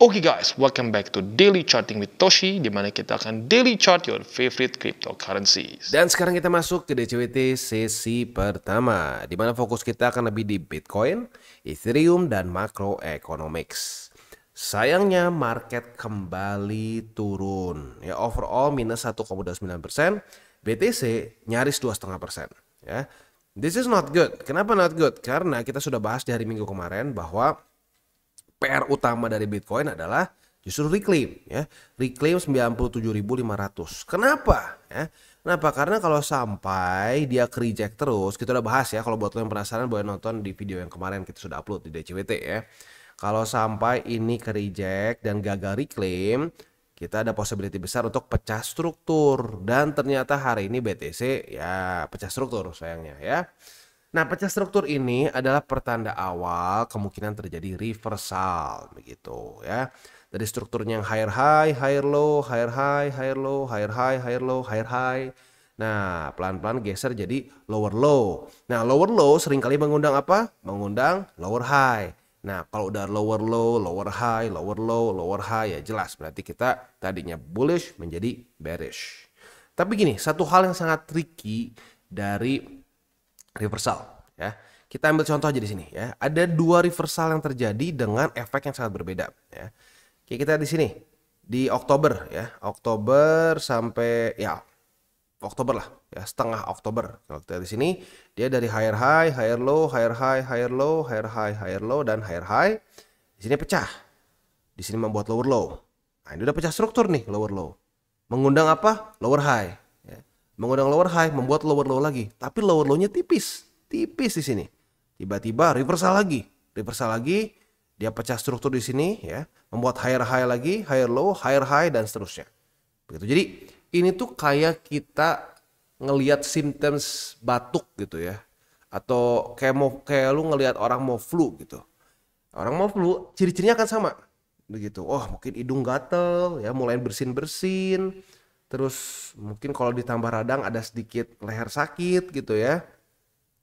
Oke guys, welcome back to Daily Charting with Toshi, di mana kita akan daily chart your favorite cryptocurrencies. Dan sekarang kita masuk ke DCWT sesi pertama, di mana fokus kita akan lebih di Bitcoin, Ethereum, dan macroeconomics. Sayangnya market kembali turun, ya overall minus 1,29%, BTC nyaris 2,5%. Ya, this is not good. Kenapa not good? Karena kita sudah bahas di hari Minggu kemarin bahwa PR utama dari Bitcoin adalah justru reclaim, ya. Reclaim 97.500. Kenapa? Ya. Kenapa? Karena kalau sampai dia ke reject terus, kita udah bahas ya. Kalau buat lo yang penasaran boleh nonton di video yang kemarin kita sudah upload di DCWT ya. Kalau sampai ini ke reject dan gagal reclaim, kita ada possibility besar untuk pecah struktur. Dan ternyata hari ini BTC ya pecah struktur sayangnya ya. Nah, pecah struktur ini adalah pertanda awal kemungkinan terjadi reversal begitu ya. Dari strukturnya yang higher high, higher low, higher high, higher low, higher high, higher low, higher high. Nah, pelan-pelan geser jadi lower low. Nah, lower low seringkali mengundang apa? Mengundang lower high. Nah, kalau udah lower low, lower high, lower low, lower high ya jelas berarti kita tadinya bullish menjadi bearish. Tapi gini, satu hal yang sangat tricky dari reversal ya. Kita ambil contoh aja di sini ya. Ada dua reversal yang terjadi dengan efek yang sangat berbeda ya. Oke, kita di sini di Oktober ya. Oktober sampai ya Oktober lah ya, setengah Oktober. Kalau kita di sini dia dari higher high, higher low, higher high, higher low, higher high, higher low dan higher high. Di sini pecah. Di sini membuat lower low. Nah, ini udah pecah struktur nih lower low. Mengundang apa? Lower high. Mengundang lower high, membuat lower low lagi. Tapi lower low-nya tipis di sini. Tiba-tiba reversal lagi, dia pecah struktur di sini ya, membuat higher high lagi, higher low, higher high dan seterusnya. Begitu. Jadi ini tuh kayak kita ngelihat symptoms batuk gitu ya. Atau kayak lu ngelihat orang mau flu gitu. Orang mau flu, ciri-cirinya akan sama. Begitu. Oh, mungkin hidung gatel ya, mulai bersin-bersin. Terus mungkin kalau ditambah radang ada sedikit leher sakit gitu ya.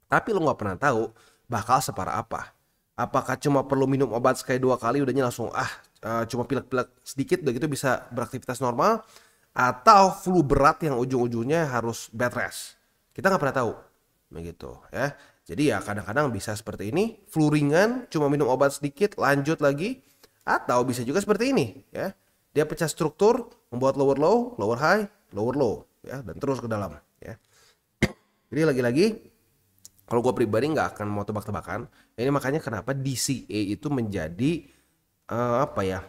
Tapi lo nggak pernah tahu bakal separah apa. Apakah cuma perlu minum obat sekali 2 kali udahnya langsung cuma pilek-pilek sedikit udah gitu bisa beraktivitas normal. Atau flu berat yang ujung-ujungnya harus bed rest. Kita nggak pernah tahu. Begitu ya. Jadi ya kadang-kadang bisa seperti ini. Flu ringan cuma minum obat sedikit lanjut lagi. Atau bisa juga seperti ini ya. Dia pecah struktur, membuat lower low, lower high, lower low, ya, dan terus ke dalam. Ya. Jadi lagi-lagi, kalau gue pribadi nggak akan mau tebak-tebakan. Ini makanya kenapa DCA itu menjadi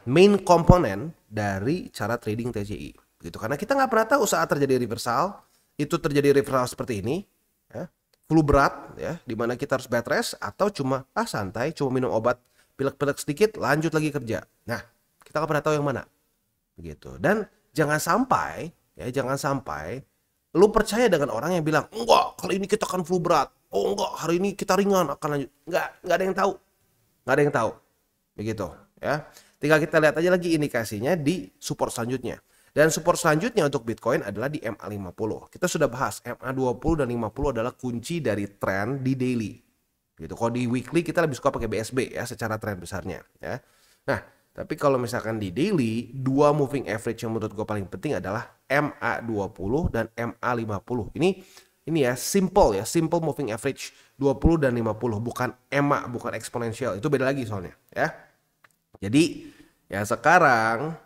main komponen dari cara trading TCI. Gitu. Karena kita nggak pernah tahu saat terjadi reversal, itu terjadi reversal seperti ini, ya, flu berat, ya, dimana kita harus bed rest atau cuma santai, cuma minum obat, pilek-pilek sedikit, lanjut lagi kerja. Nah, kita nggak pernah tahu yang mana. Gitu. Dan jangan sampai lu percaya dengan orang yang bilang enggak, kali ini kita akan flu berat, oh enggak, hari ini kita ringan akan lanjut. Enggak ada yang tahu begitu ya. Tinggal kita lihat aja lagi indikasinya di support selanjutnya, dan support selanjutnya untuk Bitcoin adalah di MA50. Kita sudah bahas MA20 dan 50 adalah kunci dari tren di daily gitu. Kalau di weekly kita lebih suka pakai BSB ya secara tren besarnya ya. Nah, tapi kalau misalkan di daily, dua moving average yang menurut gue paling penting adalah MA20 dan MA50. Ini ya simple moving average 20 dan 50, bukan EMA, bukan eksponensial. Itu beda lagi soalnya ya. Jadi ya sekarang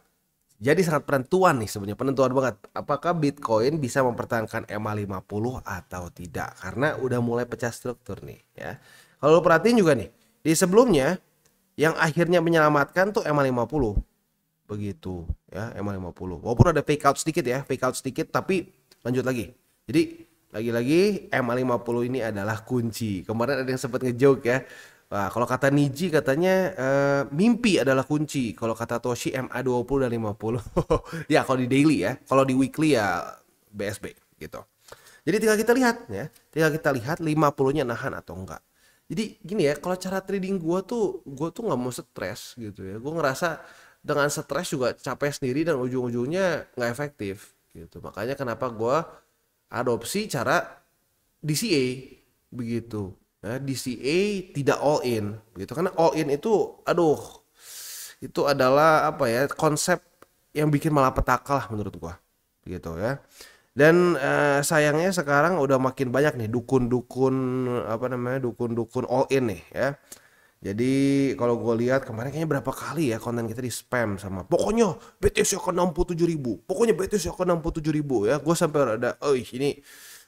jadi sangat penentuan nih sebenarnya, penentuan banget. Apakah Bitcoin bisa mempertahankan MA50 atau tidak? Karena udah mulai pecah struktur nih ya. Kalau lo perhatiin juga nih, di sebelumnya yang akhirnya menyelamatkan tuh MA50 begitu ya, MA50 walaupun ada fake out sedikit tapi lanjut lagi. Jadi lagi-lagi MA50 ini adalah kunci. Kemarin ada yang sempat ngejoke ya, nah, kalau kata Niji katanya mimpi adalah kunci, kalau kata Toshi MA20 dan 50 ya kalau di daily ya. Kalau di weekly ya BSB gitu. Jadi tinggal kita lihat 50-nya nahan atau enggak. Jadi gini ya, kalau cara trading gue tuh nggak mau stres gitu ya. Gue ngerasa dengan stres juga capek sendiri dan ujung-ujungnya nggak efektif gitu. Makanya kenapa gue adopsi cara DCA begitu. Ya, DCA tidak all in gitu. Karena all in itu itu adalah apa ya, konsep yang bikin malapetaka lah menurut gua gitu ya. Dan sayangnya sekarang udah makin banyak nih dukun-dukun apa namanya, dukun-dukun all in nih ya. Jadi kalau gue lihat kemarin kayaknya berapa kali ya konten kita di spam sama pokoknya BTC akan 67.000, pokoknya BTC akan 67.000 ya. Gue sampai ada, oh ini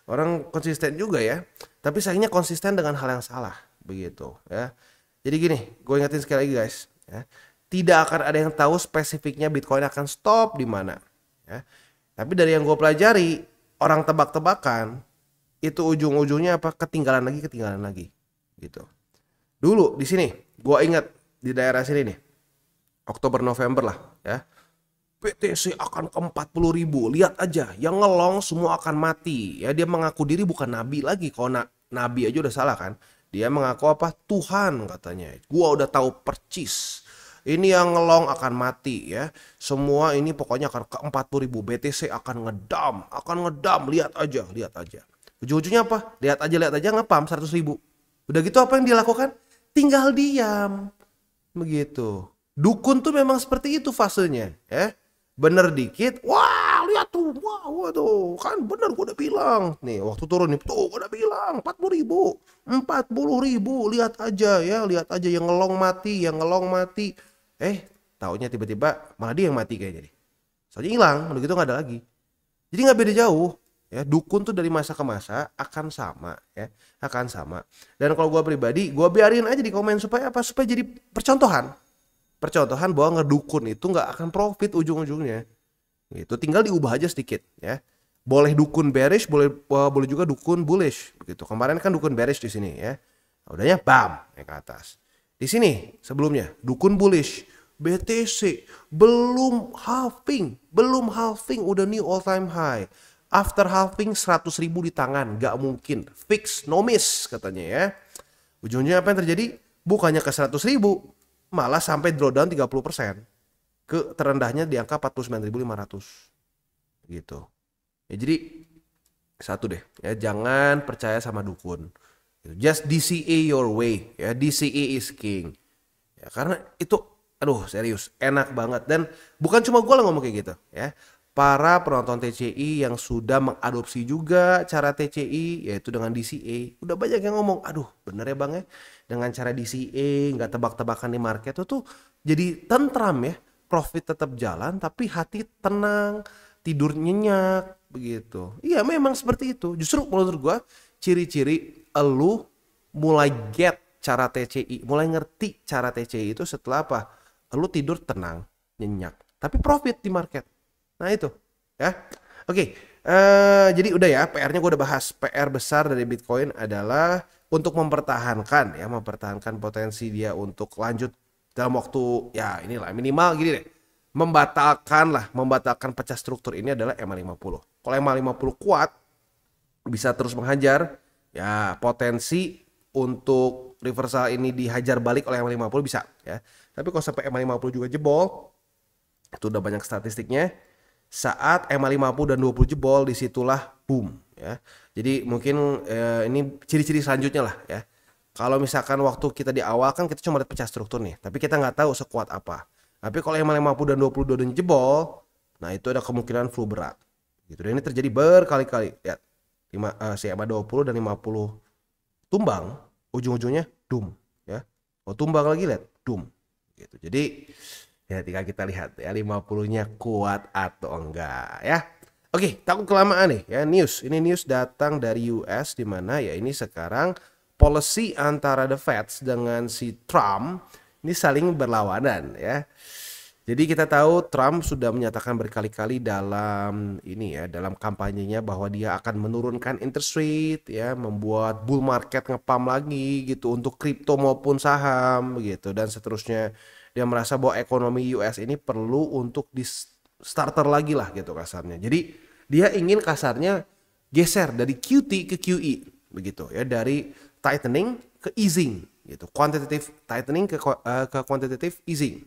orang konsisten juga ya. Tapi sayangnya konsisten dengan hal yang salah begitu ya. Jadi gini, gue ingetin sekali lagi guys ya. Tidak akan ada yang tahu spesifiknya Bitcoin akan stop di mana ya. Tapi dari yang gue pelajari, orang tebak-tebakan itu ujung-ujungnya apa, ketinggalan lagi gitu. Dulu di sini, gua ingat di daerah sini nih, Oktober November lah ya. BTC akan ke 40.000, lihat aja, yang ngelong semua akan mati. Ya dia mengaku diri bukan nabi lagi, kalau nabi aja udah salah kan. Dia mengaku apa? Tuhan katanya. Gua udah tahu percis. Ini yang ngelong akan mati ya. Semua ini pokoknya akan ke 40.000. BTC akan ngedam, lihat aja. Ujung-ujungnya apa? Lihat aja ngepam 100.000. Udah gitu apa yang dia lakukan? Tinggal diam. Begitu. Dukun tuh memang seperti itu fasenya ya. Bener dikit, wah lihat tuh, wah tuh, kan bener gue udah bilang. Nih waktu turun nih, tuh gue udah bilang 40.000, lihat aja ya, lihat aja yang ngelong mati. Taunya tiba-tiba malah dia yang mati kayaknya nih. Soalnya hilang, udah gitu nggak ada lagi. Jadi nggak beda jauh. Ya, dukun tuh dari masa ke masa akan sama ya, akan sama. Dan kalau gue pribadi, gue biarin aja di komen supaya apa? Supaya jadi percontohan bahwa ngedukun itu nggak akan profit ujung-ujungnya. Itu tinggal diubah aja sedikit ya. Boleh dukun bearish, boleh juga dukun bullish begitu. Kemarin kan dukun bearish di sini ya. Udahnya bam naik ke atas. Di sini sebelumnya dukun bullish, BTC belum halving udah new all time high. After halving 100.000 di tangan, gak mungkin, fix no miss katanya ya. Ujungnya apa yang terjadi? Bukannya ke 100.000, malah sampai drawdown 30%. Ke terendahnya di angka 49.500 gitu. Ya jadi satu deh ya, jangan percaya sama dukun. Just DCA your way ya, DCA is king. Ya karena itu aduh serius enak banget, dan bukan cuma gue lah ngomong kayak gitu ya. Para penonton TCI yang sudah mengadopsi juga cara TCI yaitu dengan DCA. Udah banyak yang ngomong, aduh bener ya bang ya. Dengan cara DCA gak tebak-tebakan di market itu tuh jadi tentram ya. Profit tetap jalan tapi hati tenang, tidur nyenyak begitu. Iya memang seperti itu. Justru menurut gua ciri-ciri elu mulai get cara TCI, mulai ngerti cara TCI itu setelah apa? Elu tidur tenang, nyenyak. Tapi profit di market. Nah itu ya. Oke, jadi udah ya, PR-nya gue udah bahas. PR besar dari Bitcoin adalah untuk mempertahankan potensi dia untuk lanjut dalam waktu ya inilah minimal gini deh. Membatalkan pecah struktur ini adalah MA50. Kalau MA50 kuat bisa terus menghajar ya, potensi untuk reversal ini dihajar balik oleh MA50 bisa ya. Tapi kalau sampai MA50 juga jebol, itu udah banyak statistiknya. Saat MA50 dan 20 jebol, disitulah boom ya. Jadi mungkin ini ciri-ciri selanjutnya lah ya. Kalau misalkan waktu kita di awal kan kita cuma lihat pecah struktur nih, tapi kita nggak tahu sekuat apa. Tapi kalau MA50 dan 20 dan jebol, nah itu ada kemungkinan flu berat gitu. Dan ini terjadi berkali-kali. Lihat si MA20 dan 50 tumbang, ujung-ujungnya doom ya. Mau tumbang lagi lihat doom gitu. Jadi ya tinggal kita lihat ya 50-nya kuat atau enggak ya. Oke, takut kelamaan nih ya news. Ini news datang dari US di mana ya ini sekarang policy antara the Fed dengan si Trump ini saling berlawanan ya. Jadi kita tahu Trump sudah menyatakan berkali-kali dalam ini ya, dalam kampanyenya bahwa dia akan menurunkan interest rate ya, membuat bull market ngepam lagi gitu untuk kripto maupun saham gitu dan seterusnya. Dia merasa bahwa ekonomi US ini perlu untuk di starter lagi lah gitu kasarnya. Jadi dia ingin kasarnya geser dari QT ke QE begitu ya, dari tightening ke easing gitu, quantitative tightening ke quantitative easing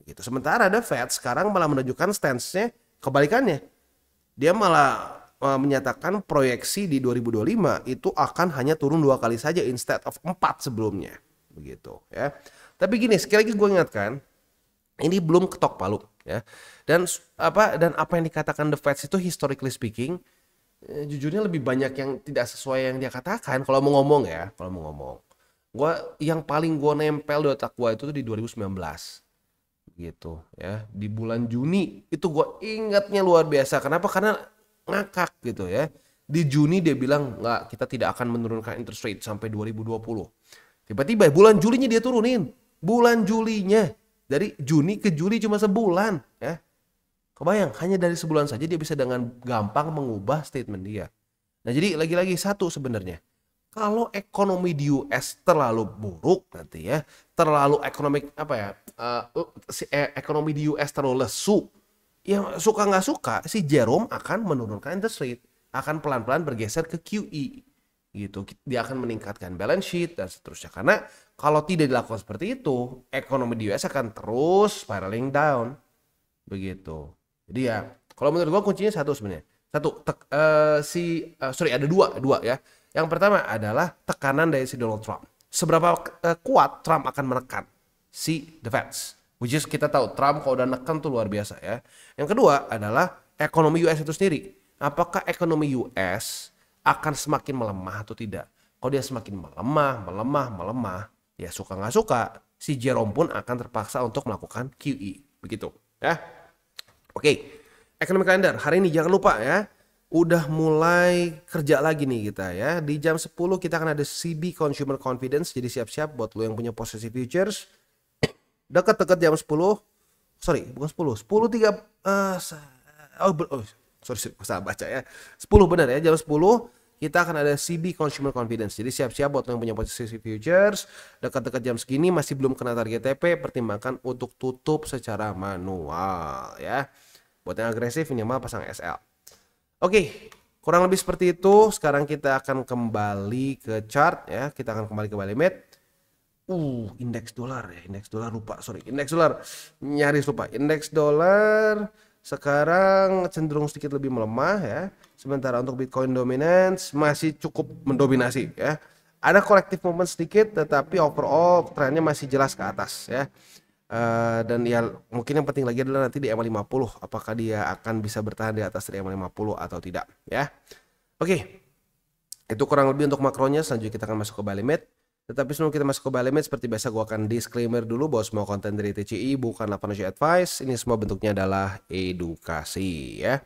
gitu. Sementara ada Fed sekarang malah menunjukkan stance-nya kebalikannya. Dia malah menyatakan proyeksi di 2025 itu akan hanya turun 2 kali saja instead of 4 sebelumnya begitu ya. Tapi gini, sekali lagi gue ingatkan, Ini belum ketok palu ya. Dan apa yang dikatakan The Fed itu historically speaking, jujurnya lebih banyak yang tidak sesuai yang dia katakan kalau mau ngomong ya, kalau mau ngomong. Yang paling gue nempel di otak gue itu tuh di 2019 gitu ya. Di bulan Juni itu gue ingatnya luar biasa. Kenapa? Karena ngakak gitu ya. Di Juni dia bilang nggak, kita tidak akan menurunkan interest rate sampai 2020. Tiba-tiba bulan Julinya dia turunin. Bulan Julinya dari Juni ke Juli cuma sebulan ya. Kebayang, hanya dari sebulan saja dia bisa dengan gampang mengubah statement dia. Nah, jadi lagi-lagi satu sebenarnya. Kalau ekonomi di US terlalu buruk nanti ya, terlalu ekonomi di US terlalu lesu, ya suka nggak suka si Jerome akan menurunkan interest rate, akan pelan-pelan bergeser ke QE gitu. Dia akan meningkatkan balance sheet dan seterusnya. Karena kalau tidak dilakukan seperti itu, ekonomi di US akan terus spiraling down begitu. Jadi ya, kalau menurut gua kuncinya satu sebenarnya. Ada dua ya. Yang pertama adalah tekanan dari si Donald Trump. Seberapa kuat Trump akan menekan si The Fed. Which is kita tahu Trump kalau udah nekan tuh luar biasa ya. Yang kedua adalah ekonomi US itu sendiri. Apakah ekonomi US akan semakin melemah atau tidak? Kalau dia semakin melemah, ya suka nggak suka, si Jerome pun akan terpaksa untuk melakukan QE. Begitu ya. Oke, Economic Calendar hari ini jangan lupa ya, udah mulai kerja lagi nih kita ya. Di jam 10 kita akan ada CB Consumer Confidence, jadi siap-siap buat lo yang punya posisi futures. Dekat-dekat jam 10, sorry bukan 10, 10.3, sorry salah baca ya. 10 benar ya, jam 10 kita akan ada CB Consumer Confidence. Jadi siap-siap buat lo yang punya posisi futures. Dekat-dekat jam segini masih belum kena target TP, pertimbangkan untuk tutup secara manual ya. Buat yang agresif minimal pasang SL. Oke, kurang lebih seperti itu. Sekarang kita akan kembali ke chart ya. Kita akan kembali ke Bali Med. Indeks dolar ya. Indeks dolar lupa, sorry. Indeks dolar nyaris lupa. Indeks dolar sekarang cenderung sedikit lebih melemah ya. Sementara untuk Bitcoin dominance masih cukup mendominasi ya. Ada corrective movement sedikit, tetapi overall trennya masih jelas ke atas ya. Dan ya mungkin yang penting lagi adalah nanti di EMA50 apakah dia akan bisa bertahan di atas dari EMA50 atau tidak ya. Oke, itu kurang lebih untuk makronya. Selanjutnya kita akan masuk ke Bali Med. Tetapi sebelum kita masuk ke Bali Med, seperti biasa gue akan disclaimer dulu bahwa semua konten dari TCI bukanlah financial advice. Ini semua bentuknya adalah edukasi ya.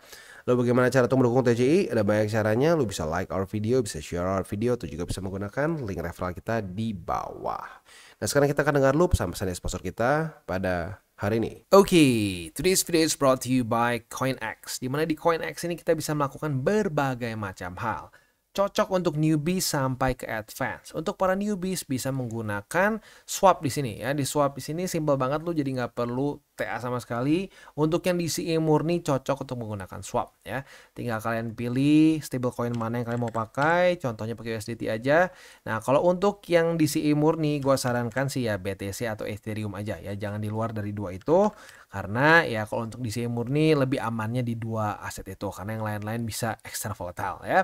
Lalu bagaimana cara untuk mendukung TCI? Ada banyak caranya. Lu bisa like our video, bisa share our video, atau juga bisa menggunakan link referral kita di bawah. Nah, sekarang kita akan dengar lu pesan-pesan dari sponsor kita pada hari ini. Oke, today's video is brought to you by CoinX. Dimana di CoinX ini kita bisa melakukan berbagai macam hal. Cocok untuk newbies sampai ke advance. Untuk para newbies bisa menggunakan swap di sini ya. Di swap di sini simple banget, lu jadi nggak perlu TA sama sekali. Untuk yang DCA murni cocok untuk menggunakan swap ya. Tinggal kalian pilih stablecoin mana yang kalian mau pakai. Contohnya pakai USDT aja. Nah, kalau untuk yang DCA murni gue sarankan sih ya BTC atau Ethereum aja ya. Jangan di luar dari dua itu. Karena ya kalau untuk DCA murni lebih amannya di dua aset itu. Karena yang lain-lain bisa extra volatile ya.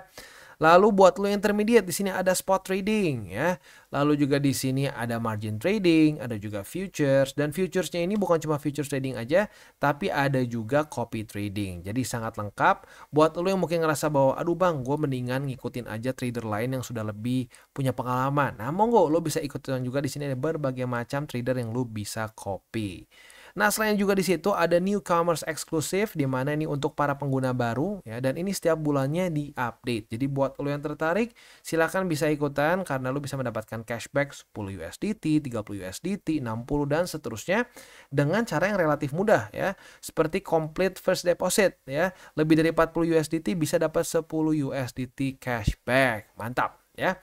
Lalu buat lo intermediate di sini ada spot trading ya. Lalu juga di sini ada margin trading, ada juga futures, dan futuresnya ini bukan cuma futures trading aja, tapi ada juga copy trading. Jadi sangat lengkap buat lo yang mungkin ngerasa bahwa aduh bang, gue mendingan ngikutin aja trader lain yang sudah lebih punya pengalaman. Nah, monggo lo bisa ikutin juga. Di sini ada berbagai macam trader yang lo bisa copy. Nah, selain juga di situ ada newcomers eksklusif, di mana ini untuk para pengguna baru ya, dan ini setiap bulannya di-update. Jadi buat lo yang tertarik silakan bisa ikutan karena lo bisa mendapatkan cashback 10 USDT, 30 USDT, 60 dan seterusnya dengan cara yang relatif mudah ya. Seperti complete first deposit ya. Lebih dari 40 USDT bisa dapat 10 USDT cashback. Mantap ya.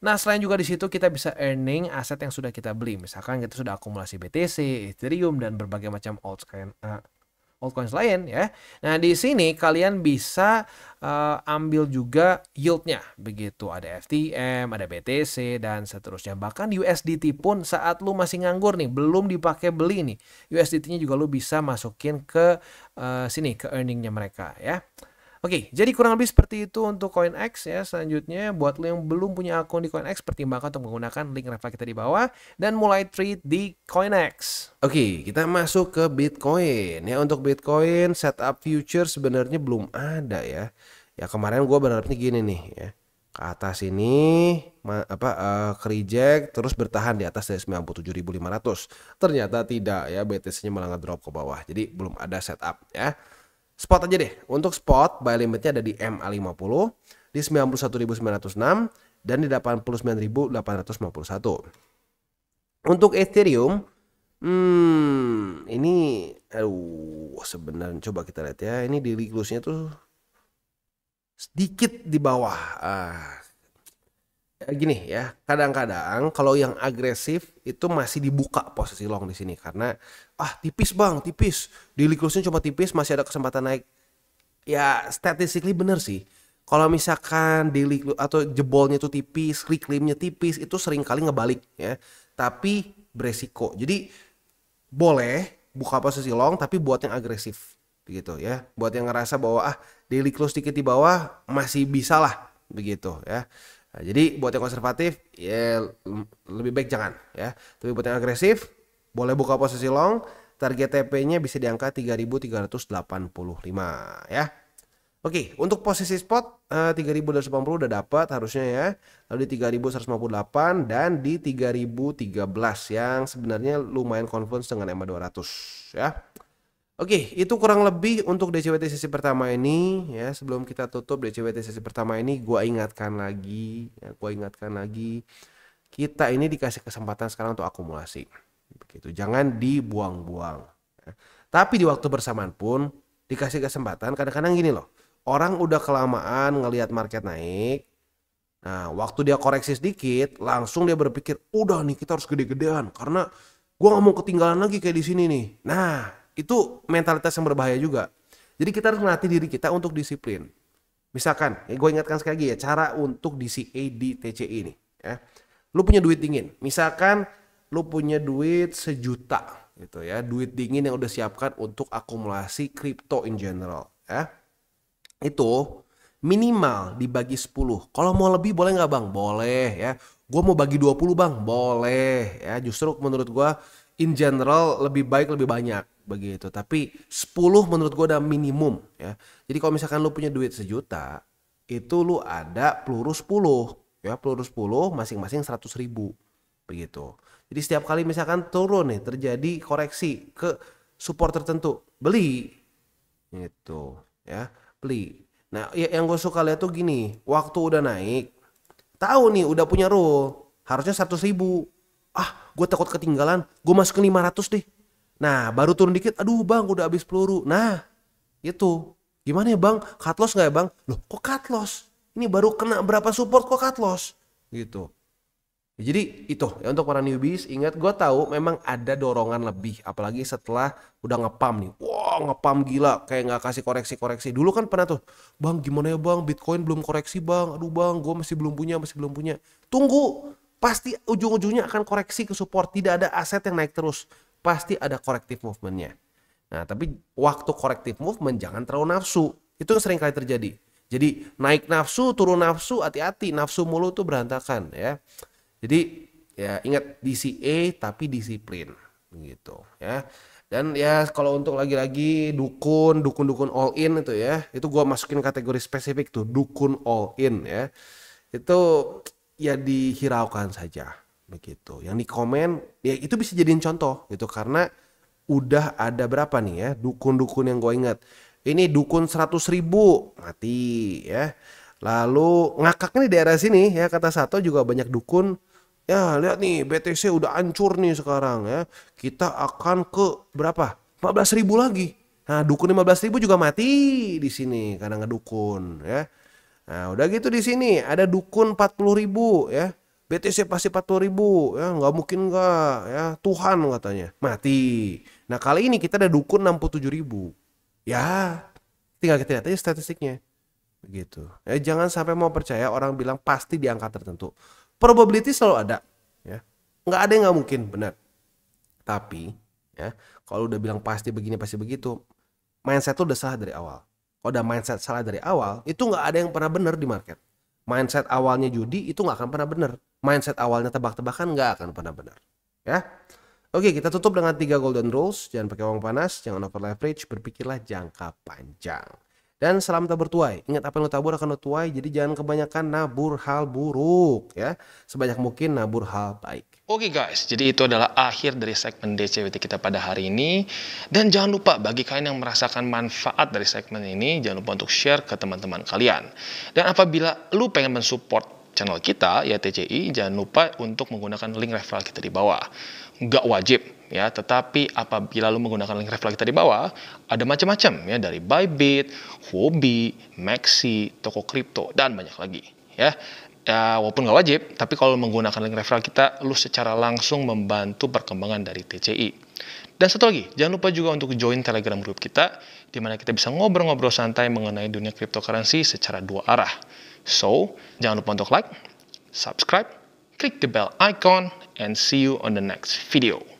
Nah, selain juga di situ kita bisa earning aset yang sudah kita beli. Misalkan kita sudah akumulasi BTC, Ethereum, dan berbagai macam altcoins lain ya. Nah, di sini kalian bisa ambil juga yieldnya. Begitu, ada FTM, ada BTC, dan seterusnya. Bahkan USDT pun saat lu masih nganggur nih, belum dipakai beli nih, USDT-nya juga lu bisa masukin ke sini, ke earningnya mereka ya. Oke, jadi kurang lebih seperti itu untuk CoinEx ya. Selanjutnya buat lo yang belum punya akun di CoinEx, pertimbangkan untuk menggunakan link referral kita di bawah dan mulai trade di CoinEx. Oke, kita masuk ke Bitcoin ya. Untuk Bitcoin setup future sebenarnya belum ada ya. Ya kemarin gue berharapnya gini nih ya. Ke atas ini ke reject terus bertahan di atas dari 97.500. Ternyata tidak ya, BTC-nya malah ngedrop ke bawah. Jadi belum ada setup ya. Spot aja deh. Untuk spot buy limitnya ada di MA50 di 91.906 dan di 89.851. Untuk Ethereum ini sebenarnya coba kita lihat ya. Ini daily close-nya tuh sedikit di bawah. Gini ya, kadang-kadang kalau yang agresif itu masih dibuka posisi long di sini karena tipis bang, tipis. Daily close-nya cuma tipis, masih ada kesempatan naik. Ya, statistically bener sih. Kalau misalkan daily atau jebolnya itu tipis, reclaimnya tipis, itu sering kali ngebalik ya. Tapi beresiko. Jadi boleh buka posisi long tapi buat yang agresif begitu ya. Buat yang ngerasa bahwa daily close dikit di bawah masih bisa lah begitu ya. Nah, jadi buat yang konservatif ya lebih baik jangan ya. Tapi buat yang agresif boleh buka posisi long, target TP-nya bisa di angka 3.385 ya. Oke, untuk posisi spot 3.280 udah dapat harusnya ya. Lalu di 3.158 dan di 3.013 yang sebenarnya lumayan confidence dengan EMA 200 ya. Oke, itu kurang lebih untuk DCWT sesi pertama ini ya. Sebelum kita tutup DCWT sesi pertama ini, gua ingatkan lagi kita ini dikasih kesempatan sekarang untuk akumulasi. Begitu. Jangan dibuang-buang. Ya. Tapi di waktu bersamaan pun dikasih kesempatan kadang-kadang gini loh. Orang udah kelamaan ngelihat market naik. Nah, waktu dia koreksi sedikit, langsung dia berpikir, udah nih kita harus gede-gedean karena gua nggak mau ketinggalan lagi kayak di sini nih. Nah, itu mentalitas yang berbahaya juga. Jadi kita harus melatih diri kita untuk disiplin. Misalkan, gue ingatkan sekali lagi ya, cara untuk DCA di TCI ini. Ya. Lu punya duit dingin. Misalkan lu punya duit 1 juta gitu ya, duit dingin yang udah siapkan untuk akumulasi kripto in general. Ya. Itu minimal dibagi 10. Kalau mau lebih boleh nggak bang? Boleh ya. Gue mau bagi 20 bang? Boleh ya. Justru menurut gue in general lebih baik lebih banyak begitu. Tapi 10 menurut gue udah minimum ya. Jadi kalau misalkan lu punya duit 1 juta, itu lu ada peluru 10 ya. Peluru 10 masing-masing 100.000 begitu. Jadi setiap kali misalkan turun nih, terjadi koreksi ke support tertentu, beli gitu ya. Beli. Nah, yang gue suka lihat tuh gini, waktu udah naik, tahu nih udah punya rule, harusnya 100.000. Gue takut ketinggalan, gue masukin 500 deh. Nah, baru turun dikit, aduh bang, udah habis peluru. Nah, itu gimana ya bang? Cut loss nggak ya bang? Loh, kok cut loss? Ini baru kena berapa support kok cut loss? Gitu. Jadi itu ya untuk para newbies, ingat gue tahu memang ada dorongan lebih apalagi setelah udah ngepam nih. Wah, ngepam gila kayak nggak kasih koreksi-koreksi. Dulu kan pernah tuh, bang gimana ya bang, Bitcoin belum koreksi bang. Aduh bang, gue masih belum punya. Tunggu, pasti ujung-ujungnya akan koreksi ke support. Tidak ada aset yang naik terus, pasti ada corrective movementnya. Nah tapi waktu corrective movement jangan terlalu nafsu. Itu yang sering kali terjadi. Jadi naik nafsu, turun nafsu, hati-hati. Nafsu mulu tuh berantakan ya. Jadi ya ingat DCA tapi disiplin gitu ya. Dan ya kalau untuk lagi-lagi dukun all in itu ya, itu gua masukin kategori spesifik tuh, dukun all in ya. Itu ya dihiraukan saja begitu. Yang di komen ya itu bisa jadiin contoh gitu karena udah ada berapa nih ya dukun-dukun yang gue ingat. Ini dukun 100.000 mati ya. Lalu ngakaknya di daerah sini ya kata Sato juga banyak dukun. Ya lihat nih BTC udah hancur nih sekarang ya. Kita akan ke berapa? 15.000 lagi. Nah dukun 15.000 juga mati di sini karena ngedukun ya. Nah udah gitu di sini ada dukun 40.000 ya. BTC pasti 40.000 ya, nggak mungkin nggak ya, Tuhan katanya mati. Nah kali ini kita ada dukun 67.000 ya, tinggal kita lihat aja statistiknya begitu ya. Jangan sampai mau percaya orang bilang pasti di angka tertentu. Probability selalu ada ya, nggak ada yang nggak mungkin, benar. Tapi ya kalau udah bilang pasti begini pasti begitu, mindset tuh udah salah dari awal. kalau udah mindset salah dari awal, itu nggak ada yang pernah benar di market. Mindset awalnya judi itu nggak akan pernah benar. Mindset awalnya tebak-tebakan nggak akan pernah benar. Ya. Oke, kita tutup dengan 3 golden rules. Jangan pakai uang panas, jangan over leverage, berpikirlah jangka panjang. Dan salam tabur tuai. Ingat apa yang lo tabur akan lo tuai, jadi jangan kebanyakan nabur hal buruk ya. Sebanyak mungkin nabur hal baik. Oke guys, jadi itu adalah akhir dari segmen DCWT kita pada hari ini. Dan jangan lupa bagi kalian yang merasakan manfaat dari segmen ini, jangan lupa untuk share ke teman-teman kalian. Dan apabila lu pengen mensupport channel kita, ya TCI, jangan lupa untuk menggunakan link referral kita di bawah. Nggak wajib ya, tetapi apabila lu menggunakan link referral kita di bawah, ada macam-macam ya, dari Bybit, Huobi, Maxi, toko kripto, dan banyak lagi ya. Ya, walaupun nggak wajib, tapi kalau menggunakan link referral kita, lu secara langsung membantu perkembangan dari TCI. Dan satu lagi, jangan lupa juga untuk join Telegram group kita, di mana kita bisa ngobrol-ngobrol santai mengenai dunia cryptocurrency secara 2 arah. So, jangan lupa untuk like, subscribe, klik the bell icon, and see you on the next video.